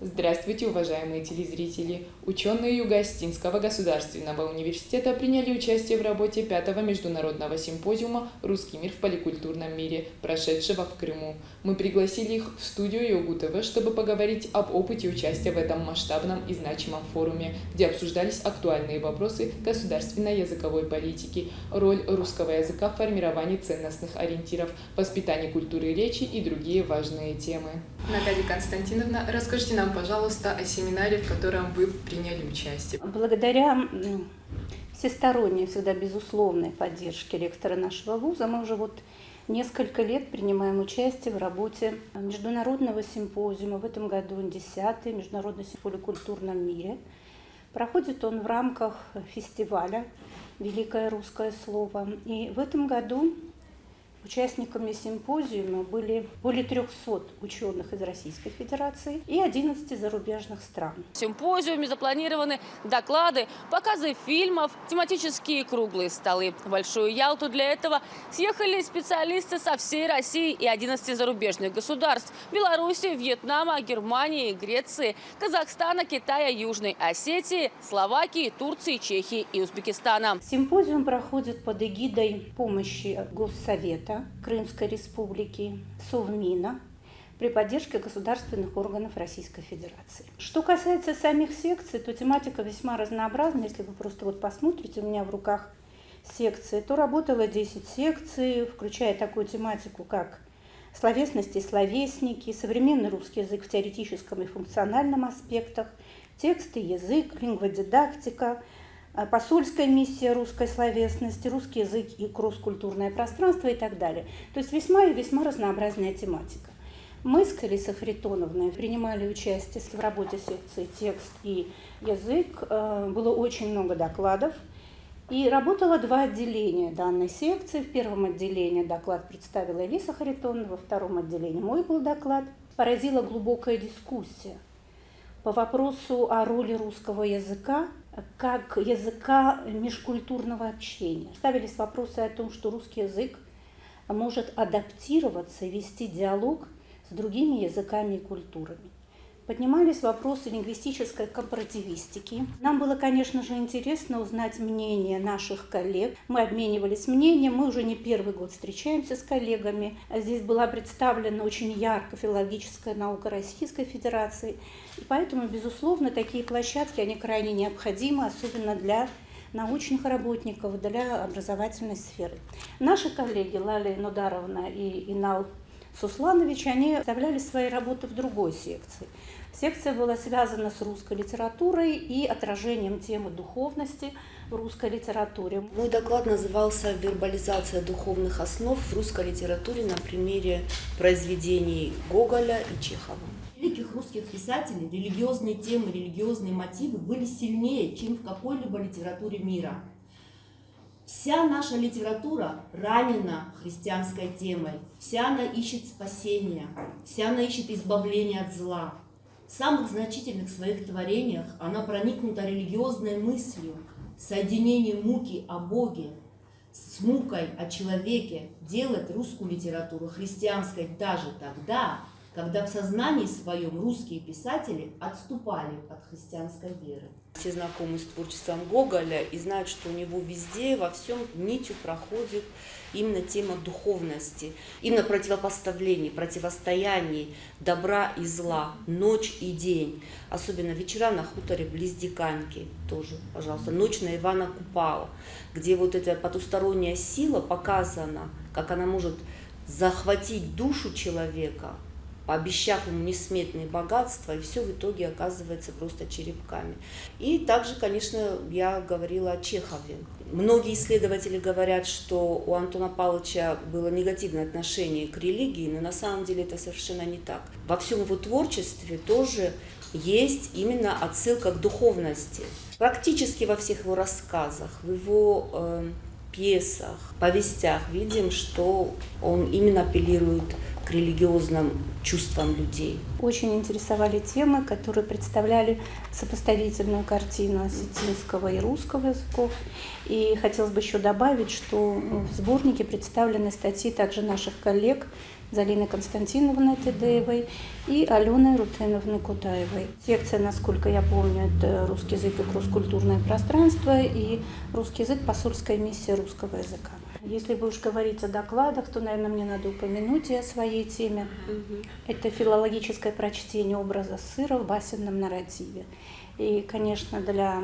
Здравствуйте, уважаемые телезрители! Ученые Юго-Остинского государственного университета приняли участие в работе 5-го международного симпозиума «Русский мир в поликультурном мире», прошедшего в Крыму. Мы пригласили их в студию ЮГУ-ТВ, чтобы поговорить об опыте участия в этом масштабном и значимом форуме, где обсуждались актуальные вопросы государственной языковой политики, роль русского языка в формировании ценностных ориентиров, воспитании культуры речи и другие важные темы. Наталья Константиновна, расскажите нам, пожалуйста, о семинаре, в котором вы приняли участие. Благодаря всесторонней, всегда безусловной поддержке ректора нашего вуза мы уже несколько лет принимаем участие в работе международного симпозиума. В этом году 10-й международный симпозиум в поликультурном мире. Проходит он в рамках фестиваля «Великое русское слово». И в этом году участниками симпозиума были более 300 ученых из Российской Федерации и 11 зарубежных стран. В симпозиуме запланированы доклады, показы фильмов, тематические круглые столы. В Большую Ялту для этого съехали специалисты со всей России и 11 зарубежных государств – Беларуси, Вьетнама, Германии, Греции, Казахстана, Китая, Южной Осетии, Словакии, Турции, Чехии и Узбекистана. Симпозиум проходит под эгидой помощи Госсовета Крымской Республики, Совмина, при поддержке государственных органов Российской Федерации. Что касается самих секций, то тематика весьма разнообразна. Если вы просто посмотрите, у меня в руках секции, то работало 10 секций, включая такую тематику, как словесность и словесники, современный русский язык в теоретическом и функциональном аспектах, текст и язык, лингводидактика, посольская миссия русской словесности, русский язык и кросс-культурное пространство и так далее. То есть весьма и весьма разнообразная тематика. Мы с Алисой Харитоновной принимали участие в работе секции «Текст и язык». Было очень много докладов. И работало 2 отделения данной секции. В первом отделении доклад представила Алиса Харитоновна, во втором отделении мой был доклад. Поразила глубокая дискуссия по вопросу о роли русского языка как языка межкультурного общения. Ставились вопросы о том, что русский язык может адаптироваться и вести диалог с другими языками и культурами. Поднимались вопросы лингвистической компаративистики. Нам было, конечно же, интересно узнать мнение наших коллег. Мы обменивались мнением, мы уже не первый год встречаемся с коллегами. Здесь была представлена очень ярко филологическая наука Российской Федерации. И поэтому, безусловно, такие площадки, они крайне необходимы, особенно для научных работников, для образовательной сферы. Наши коллеги Лаля Нударовна и Инал Сусланович, они оставляли свои работы в другой секции. Секция была связана с русской литературой и отражением темы духовности в русской литературе. Мой доклад назывался «Вербализация духовных основ в русской литературе на примере произведений Гоголя и Чехова». Великих русских писателей религиозные темы, религиозные мотивы были сильнее, чем в какой-либо литературе мира. Вся наша литература ранена христианской темой, вся она ищет спасения, вся она ищет избавления от зла. В самых значительных своих творениях она проникнута религиозной мыслью, соединением муки о Боге с мукой о человеке, делает русскую литературу христианской даже тогда, когда в сознании своем русские писатели отступали от христианской веры. Все знакомы с творчеством Гоголя и знают, что у него везде, во всем нитью проходит именно тема духовности, именно противопоставлений, противостояний добра и зла, ночь и день. Особенно вечера на хуторе близ Диканьки, тоже, пожалуйста, ночь на Ивана Купала, где эта потусторонняя сила показана, как она может захватить душу человека, пообещав ему несметные богатства, и все в итоге оказывается просто черепками. И также, конечно, я говорила о Чехове. Многие исследователи говорят, что у Антона Павловича было негативное отношение к религии, но на самом деле это совершенно не так. Во всем его творчестве тоже есть именно отсылка к духовности. Практически во всех его рассказах, в его пьесах, повестях видим, что он именно апеллирует к религиозным чувствам людей. Очень интересовали темы, которые представляли сопоставительную картину осетинского и русского языков. И хотелось бы еще добавить, что в сборнике представлены статьи также наших коллег Залины Константиновны Тедеевой и Аленой Рутеновны Кутаевой. Секция, насколько я помню, это русский язык и кросс-культурное пространство и русский язык, посольская миссия русского языка. Если бы уж говорить о докладах, то, наверное, мне надо упомянуть и о своей теме. Это филологическое прочтение образа сыра в басенном нарративе. И, конечно, для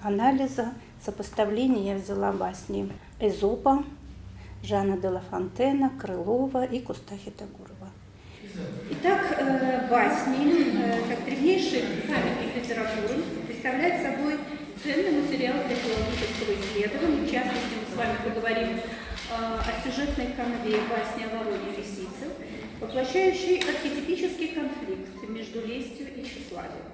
анализа, сопоставления я взяла басни Эзопа, Жана де ла Фонтена, Крылова и Костахи Тагурова. Итак, басни, как древнейший памятник литературы, представляют собой ценный материал для филологического исследования. В частности, мы с вами поговорим о сюжетной канве басни о вороне и лисице, воплощающей архетипический конфликт между лестью и тщеславием.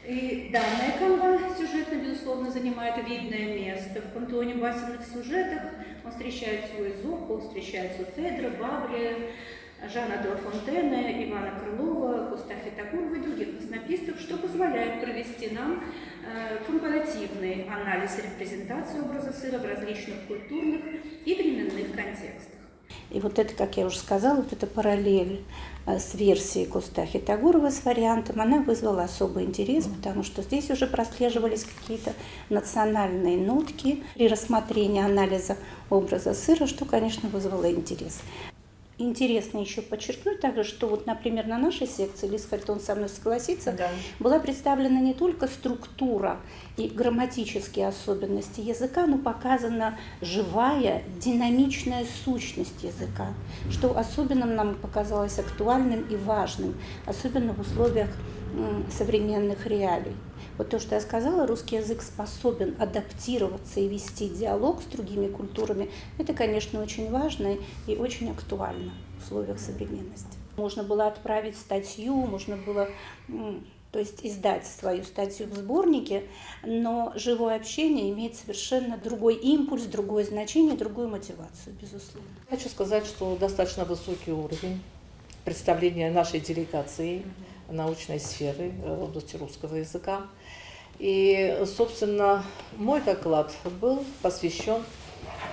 И данная канва сюжетно, безусловно, занимает видное место. В пантеоне басенных сюжетах он встречает свой Эзопа, он встречается Федра, Баврия, Жана де ла Фонтена, Ивана Крылова, Костахи Тагурова и других баснописцев, что позволяет провести нам компаративный анализ репрезентации образа сыра в различных культурных и временных контекстах. И вот это, как я уже сказала, вот эта параллель с версией Костахи Тагурова с вариантом, она вызвала особый интерес, потому что здесь уже прослеживались какие-то национальные нотки при рассмотрении анализа образа сыра, что, конечно, вызвало интерес. Интересно еще подчеркнуть также, что вот, например, на нашей секции, Лиз Хальтон со мной согласится, да, была представлена не только структура и грамматические особенности языка, но показана живая, динамичная сущность языка, что особенно нам показалось актуальным и важным, особенно в условиях современных реалий. Вот то, что я сказала, русский язык способен адаптироваться и вести диалог с другими культурами, это, конечно, очень важно и очень актуально в условиях современности. Можно было отправить статью, можно было, то есть издать свою статью в сборнике, но живое общение имеет совершенно другой импульс, другое значение, другую мотивацию, безусловно. Хочу сказать, что достаточно высокий уровень представления нашей делегации научной сферы в области русского языка. И, собственно, мой доклад был посвящен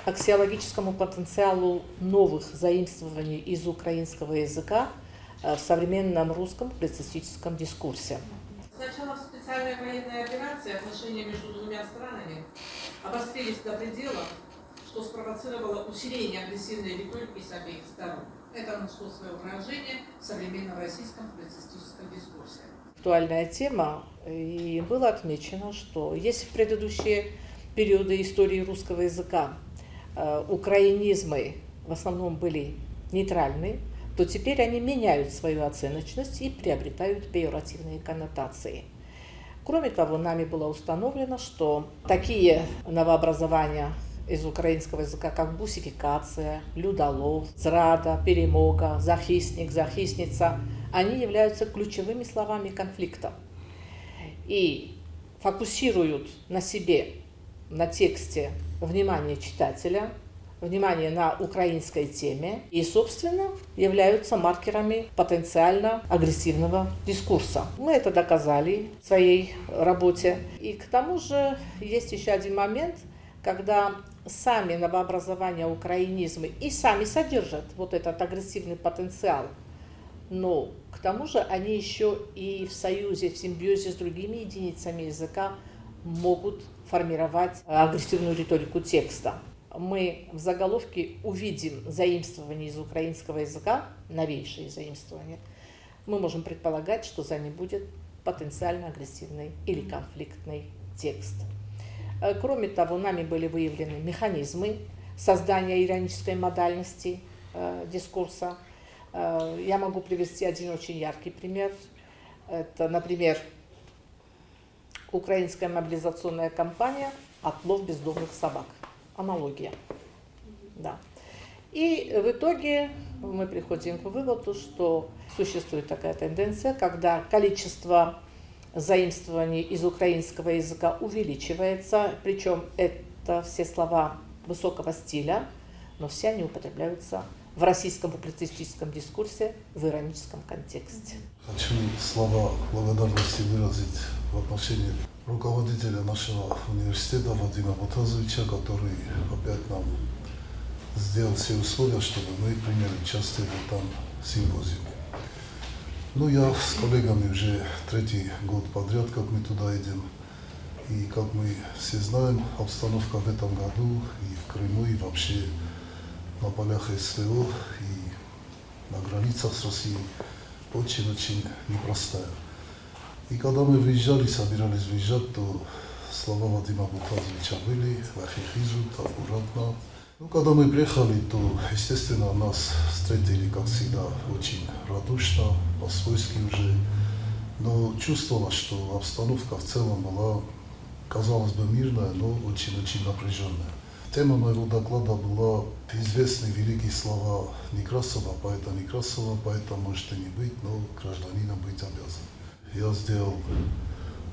аксиологическому потенциалу новых заимствований из украинского языка в современном русском публицистическом дискурсе. С началом специальной военной операции отношения между двумя странами обострились до предела, что спровоцировало усиление агрессивной риторики с обеих сторон. Это нашло свое выражение в современном российском публицистическом дискурсе. Актуальная тема, и было отмечено, что если в предыдущие периоды истории русского языка украинизмы в основном были нейтральны, то теперь они меняют свою оценочность и приобретают пеjoративные коннотации. Кроме того, нами было установлено, что такие новообразования из украинского языка, как бусификация, людолов, зрада, перемога, захисник, захисница, они являются ключевыми словами конфликта и фокусируют на себе, на тексте внимание читателя, внимание на украинской теме и, собственно, являются маркерами потенциально агрессивного дискурса. Мы это доказали в своей работе. И к тому же есть еще один момент, когда сами новообразования, украинизмы и сами содержат вот этот агрессивный потенциал, но к тому же они еще и в союзе, в симбиозе с другими единицами языка могут формировать агрессивную риторику текста. Мы в заголовке увидим заимствование из украинского языка, новейшие заимствования. Мы можем предполагать, что за ним будет потенциально агрессивный или конфликтный текст. Кроме того, нами были выявлены механизмы создания иронической модальности дискурса. Я могу привести один очень яркий пример. Это, например, украинская мобилизационная кампания «Отлов бездомных собак». Аналогия. Да. И в итоге мы приходим к выводу, что существует такая тенденция, когда количество заимствований из украинского языка увеличивается, причем это все слова высокого стиля, но все они употребляются в российском публицистическом дискурсе в ироническом контексте. Хочу слова благодарности выразить в отношении руководителя нашего университета Вадима Батазовича, который опять нам сделал все условия, чтобы мы приняли участие в этом симпозиуме. Ну, я с коллегами уже 3-й год подряд, как мы туда едем. И как мы все знаем, обстановка в этом году и в Крыму, и вообще на полях СВО, и на границах с Россией очень-очень непростая. И когда мы выезжали, собирались выезжать, то слова Вадима Абулфазовича были: «Вахихизу, аккуратно». Ну, когда мы приехали, то, естественно, нас встретили, как всегда, очень радушно, по-свойски уже. Но чувствовалось, что обстановка в целом была, казалось бы, мирная, но очень-очень напряженная. Тема моего доклада была известные великие слова Некрасова, поэта Некрасова: «Поэта может и не быть, но гражданином быть обязан». Я сделал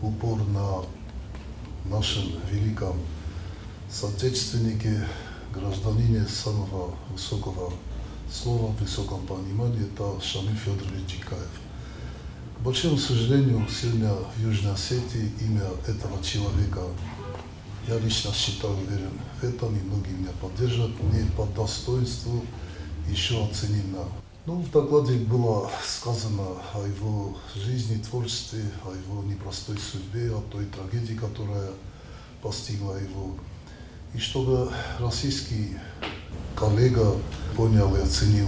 упор на нашем великом соотечественнике, гражданине самого высокого слова, в высоком понимании, это Шамиль Федорович Джикаев. К большому сожалению, сегодня в Южной Осетии имя этого человека, я лично считаю, уверен в этом, и многие меня поддержат, не по достоинству еще оценено. Ну, в докладе было сказано о его жизни, творчестве, о его непростой судьбе, о той трагедии, которая постигла его. И чтобы российский коллега понял и оценил,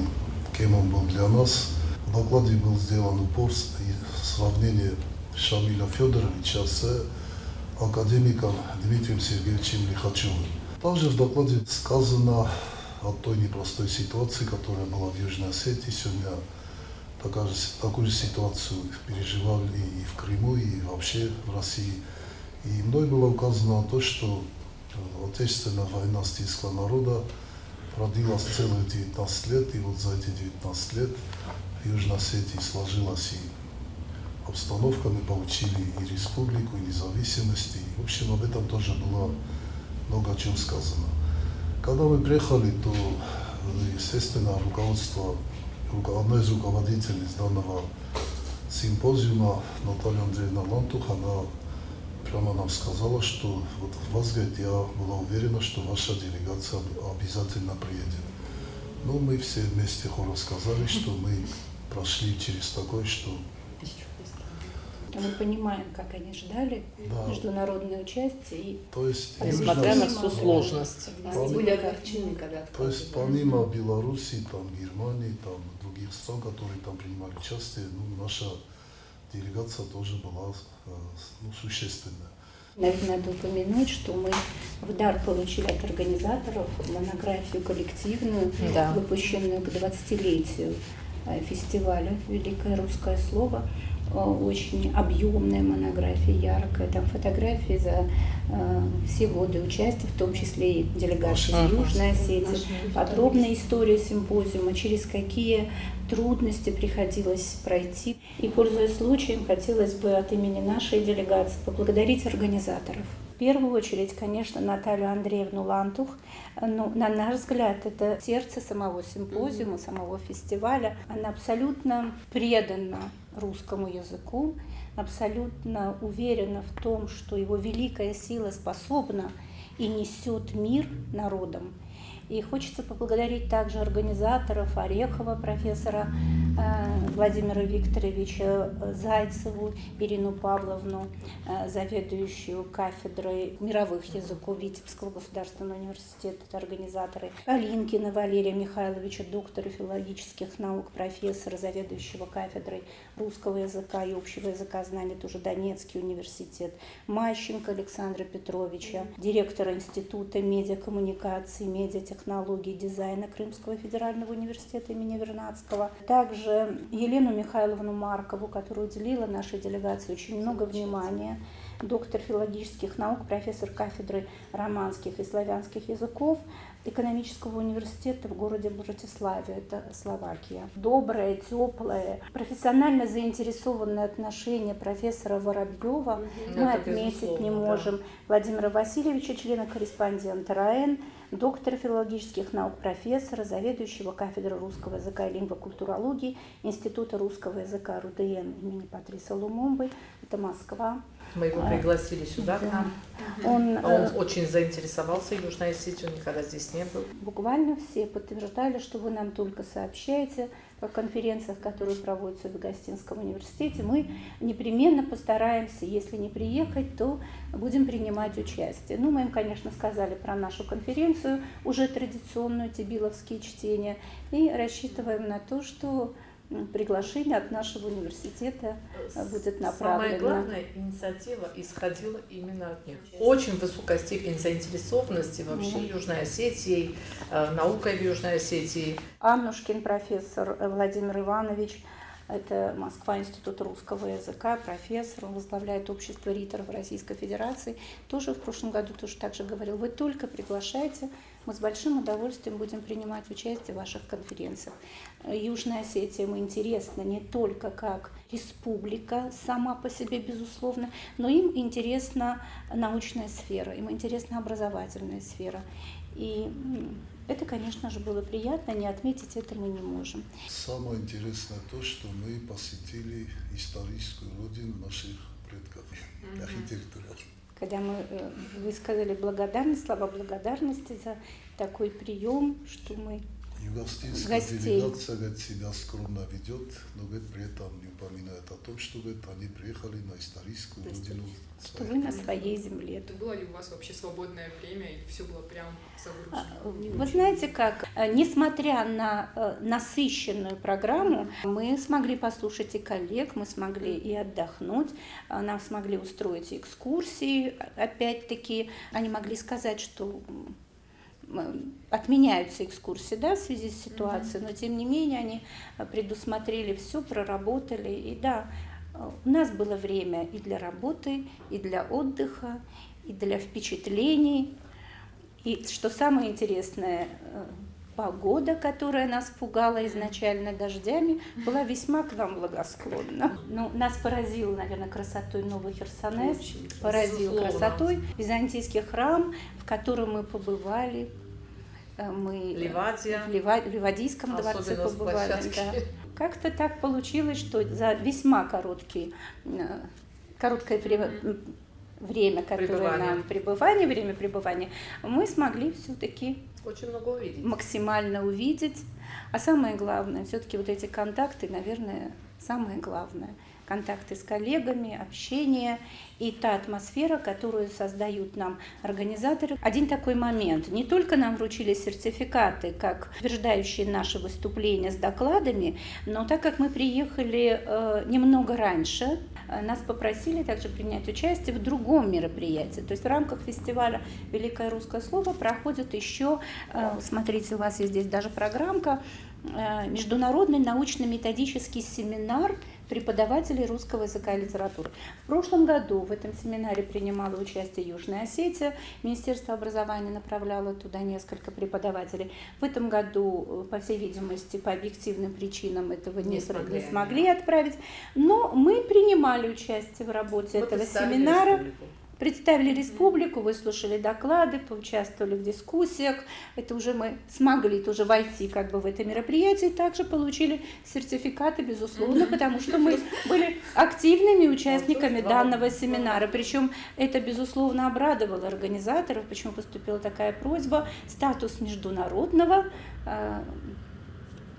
кем он был для нас, в докладе был сделан упор и сравнение Шамиля Федоровича с академиком Дмитрием Сергеевичем Лихачевым. Также в докладе сказано о той непростой ситуации, которая была в Южной Осетии. Сегодня такую же ситуацию переживали и в Крыму, и вообще в России. И мной было указано на то, что Отечественная война стискла народа, продлилась целых 19 лет, и вот за эти 19 лет в Южной Осетии сложилась и обстановка, мы получили и республику, и независимость, и, в общем, об этом тоже было много о чем сказано. Когда мы приехали, то, естественно, руководство, одна из руководительниц данного симпозиума, Наталья Андреевна Лантух, она прямо нам сказала, что вот вас, говорит, я была уверена, что ваша делегация обязательно приедет. Но мы все вместе хором сказали, что мы прошли через такое, что... Мы понимаем, как они ждали международное участие. И то есть, несмотря на всю сложность. Были огорчены, когда то есть помимо Беларуси, там, Германии, там, других стран, которые там принимали участие, ну, наша делегация тоже была существенная. Наверное, надо упомянуть, что мы в дар получили от организаторов монографию коллективную, выпущенную к 20-летию фестиваля «Великое русское слово». Очень объемная монография, яркая, там фотографии за все годы участия, в том числе и делегации из Южной Осетии, подробная история симпозиума, через какие трудности приходилось пройти. И, пользуясь случаем, хотелось бы от имени нашей делегации поблагодарить организаторов. В первую очередь, конечно, Наталью Андреевну Лантух. Но, на наш взгляд, это сердце самого симпозиума, самого фестиваля. Она абсолютно предана русскому языку, абсолютно уверена в том, что его великая сила способна и несет мир народам. И хочется поблагодарить также организаторов, Орехова, профессора Владимира Викторовича, Зайцеву, Ирину Павловну, заведующую кафедрой мировых языков Витебского государственного университета, это организаторы, Калинкина Валерия Михайловича, доктора филологических наук, профессора, заведующего кафедрой русского языка и общего языка знаний, тоже Донецкий университет, Мащенко Александра Петровича, директора Института медиакоммуникации, медиатехнологий и дизайна Крымского федерального университета имени Вернадского, также Елену Михайловну Маркову, которая уделила нашей делегации очень много внимания, доктор филологических наук, профессор кафедры романских и славянских языков экономического университета в городе Братиславе, это Словакия. Доброе, теплое, профессионально заинтересованное отношение профессора Воробьева мы отметить не можем. Владимира Васильевича, члена-корреспондента РАЭН, доктора филологических наук, профессора, заведующего кафедрой русского языка и лингвокультурологии Института русского языка РУДН имени Патриса Лумумбы, это Москва. Мы его пригласили сюда к нам. Он, Он очень заинтересовался Южной Осетией, он никогда здесь не был. буквально все подтверждали, что вы нам только сообщаете о конференциях, которые проводятся в Гостинском университете. Мы непременно постараемся, если не приехать, то будем принимать участие. Ну, мы им, конечно, сказали про нашу конференцию, уже традиционную, Тибиловские чтения, и рассчитываем на то, что приглашение от нашего университета будет направлено. Самая главная инициатива исходила именно от них. Очень высокая степень заинтересованности вообще Южной Осетией, наукой в Южной Осетии. Аннушкин профессор Владимир Иванович, это Москва, Институт русского языка, профессор, он возглавляет общество риторов Российской Федерации. Тоже в прошлом году тоже так же говорил, вы только приглашайте, мы с большим удовольствием будем принимать участие в ваших конференциях. Южная Осетия им интересна не только как республика сама по себе, безусловно, но им интересна научная сфера, им интересна образовательная сфера. И это, конечно же, было приятно, не отметить это мы не можем. Самое интересное то, что мы посетили историческую родину наших предков, архитектуру. Когда мы высказали благодарность, слова благодарности за такой прием, что мы Югославская гостей. делегация говорит, себя скромно ведет, но говорит, при этом не упоминает о том, что говорит, они приехали на историческую родину. Что вы на своей земле. Было ли у вас вообще свободное время, и все было прям загружено? Вы знаете как, несмотря на насыщенную программу, мы смогли послушать и коллег, мы смогли и отдохнуть, нам смогли устроить экскурсии, опять-таки, они могли сказать, что отменяются экскурсии, да, в связи с ситуацией, но тем не менее они предусмотрели все, проработали, и да, у нас было время и для работы, и для отдыха, и для впечатлений, и что самое интересное, погода, которая нас пугала изначально дождями, была весьма к нам благосклонна. Ну, нас поразил, наверное, красотой Новый Херсонес, поразил красотой византийский храм, в котором мы побывали. Мы Ливадия. в Ливадийском дворце побывали. Да. Как-то так получилось, что за весьма короткое время, которое нам время пребывания, мы смогли все-таки Очень много увидеть. максимально увидеть. А самое главное, все-таки вот эти контакты, наверное, самое главное. Контакты с коллегами, общение и та атмосфера, которую создают нам организаторы. Один такой момент. Не только нам вручили сертификаты, как утверждающие наши выступления с докладами, но так как мы приехали немного раньше, нас попросили также принять участие в другом мероприятии. То есть в рамках фестиваля «Великое русское слово» проходит еще, смотрите, у вас есть здесь даже программка, международный научно-методический семинар преподавателей русского языка и литературы. В прошлом году в этом семинаре принимала участие Южная Осетия, Министерство образования направляло туда несколько преподавателей. В этом году, по всей видимости, по объективным причинам этого не смогли отправить, но мы принимали участие в работе этого семинара. Представили республику, выслушали доклады, поучаствовали в дискуссиях. Это уже мы смогли тоже войти как бы в это мероприятие. Также получили сертификаты, безусловно, потому что мы были активными участниками данного семинара. Причем это, безусловно, обрадовало организаторов, почему поступила такая просьба. Статус международного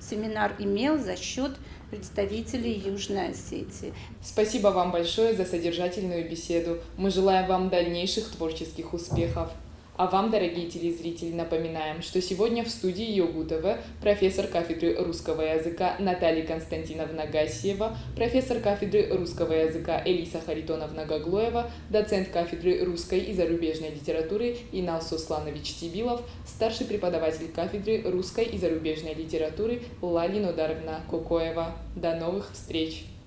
семинар имел за счет представителей Южной Осетии. Спасибо вам большое за содержательную беседу. Мы желаем вам дальнейших творческих успехов. А вам, дорогие телезрители, напоминаем, что сегодня в студии Йогу-ТВ профессор кафедры русского языка Наталья Константиновна Гасиева, профессор кафедры русского языка Элиса Харитоновна Гаглоева, доцент кафедры русской и зарубежной литературы Инал Сосланович Тибилов, старший преподаватель кафедры русской и зарубежной литературы Лали Нодаровна Кокоева. До новых встреч!